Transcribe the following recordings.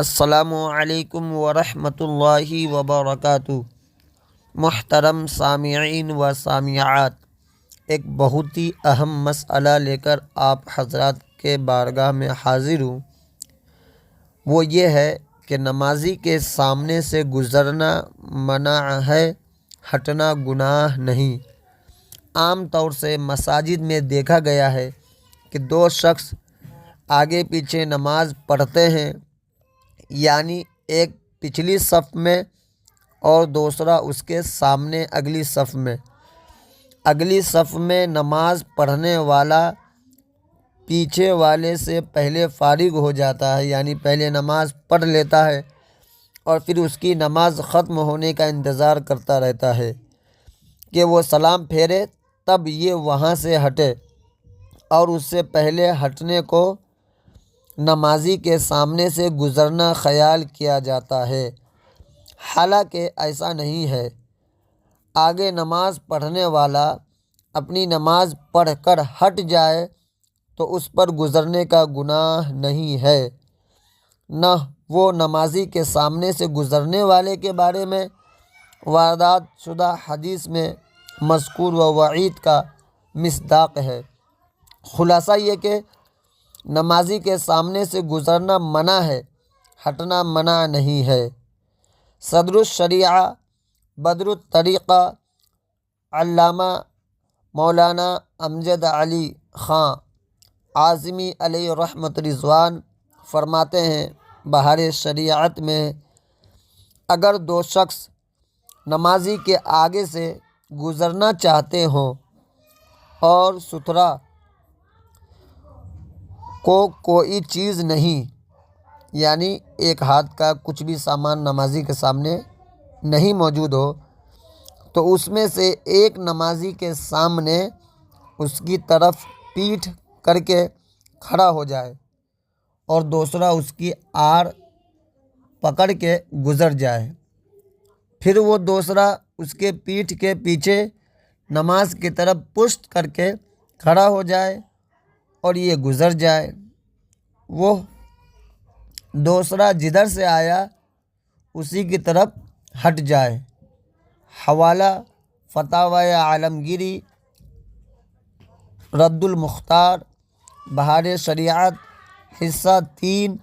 السلام علیکم ورحمۃ اللہ وبرکاتہ۔ محترم سامعین و سامعات، ایک بہت ہی اہم مسئلہ لے کر آپ حضرات کے بارگاہ میں حاضر ہوں۔ وہ یہ ہے کہ نمازی کے سامنے سے گزرنا منع ہے، ہٹنا گناہ نہیں۔ عام طور سے مساجد میں دیکھا گیا ہے کہ دو شخص آگے پیچھے نماز پڑھتے ہیں، یعنی ایک پچھلی صف میں اور دوسرا اس کے سامنے اگلی صف میں۔ اگلی صف میں نماز پڑھنے والا پیچھے والے سے پہلے فارغ ہو جاتا ہے، یعنی پہلے نماز پڑھ لیتا ہے اور پھر اس کی نماز ختم ہونے کا انتظار کرتا رہتا ہے کہ وہ سلام پھیرے، تب یہ وہاں سے ہٹے، اور اس سے پہلے ہٹنے کو نمازی کے سامنے سے گزرنا خیال کیا جاتا ہے، حالانکہ ایسا نہیں ہے۔ آگے نماز پڑھنے والا اپنی نماز پڑھ کر ہٹ جائے تو اس پر گزرنے کا گناہ نہیں ہے، نہ وہ نمازی کے سامنے سے گزرنے والے کے بارے میں واردات شدہ حدیث میں مذکور و وعید کا مصداق ہے۔ خلاصہ یہ کہ نمازی کے سامنے سے گزرنا منع ہے، ہٹنا منع نہیں ہے۔ صدر الشریعہ بدر الطریقہ علامہ مولانا امجد علی خاں اعظمی علیہ رحمت رضوان فرماتے ہیں، بہار شریعت میں اگر دو شخص نمازی کے آگے سے گزرنا چاہتے ہوں اور ستھرا کو کوئی چیز نہیں، یعنی ایک ہاتھ کا کچھ بھی سامان نمازی کے سامنے نہیں موجود ہو، تو اس میں سے ایک نمازی کے سامنے اس کی طرف پیٹھ کر کے کھڑا ہو جائے اور دوسرا اس کی آڑ پکڑ کے گزر جائے، پھر وہ دوسرا اس کے پیٹھ کے پیچھے نماز کی طرف پشت کر کے کھڑا ہو جائے اور یہ گزر جائے، وہ دوسرا جدھر سے آیا اسی کی طرف ہٹ جائے۔ حوالہ فتاوی عالمگیری رد المختار، بہار شریعت، حصہ 3،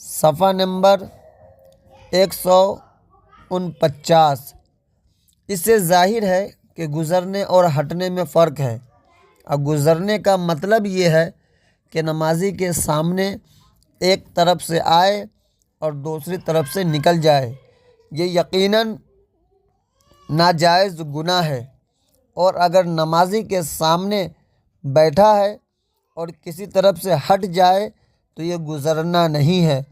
صفحہ نمبر 149۔ اس سے ظاہر ہے کہ گزرنے اور ہٹنے میں فرق ہے۔ اور گزرنے کا مطلب یہ ہے کہ نمازی کے سامنے ایک طرف سے آئے اور دوسری طرف سے نکل جائے، یہ یقیناً ناجائز گناہ ہے۔ اور اگر نمازی کے سامنے بیٹھا ہے اور کسی طرف سے ہٹ جائے تو یہ گزرنا نہیں ہے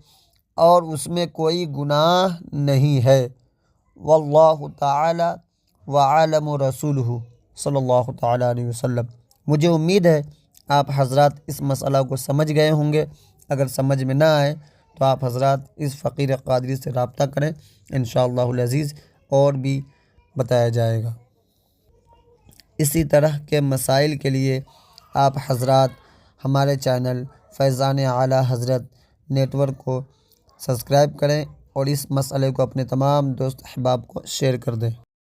اور اس میں کوئی گناہ نہیں ہے۔ واللہ تعالی وعالم رسولہ صلی اللہ تعالی علیہ وسلم۔ مجھے امید ہے آپ حضرات اس مسئلہ کو سمجھ گئے ہوں گے۔ اگر سمجھ میں نہ آئے تو آپ حضرات اس فقیر قادری سے رابطہ کریں، انشاءاللہ العزیز اور بھی بتایا جائے گا۔ اسی طرح کے مسائل کے لیے آپ حضرات ہمارے چینل فیضان اعلیٰ حضرت نیٹ ورک کو سبسکرائب کریں اور اس مسئلے کو اپنے تمام دوست احباب کو شیئر کر دیں۔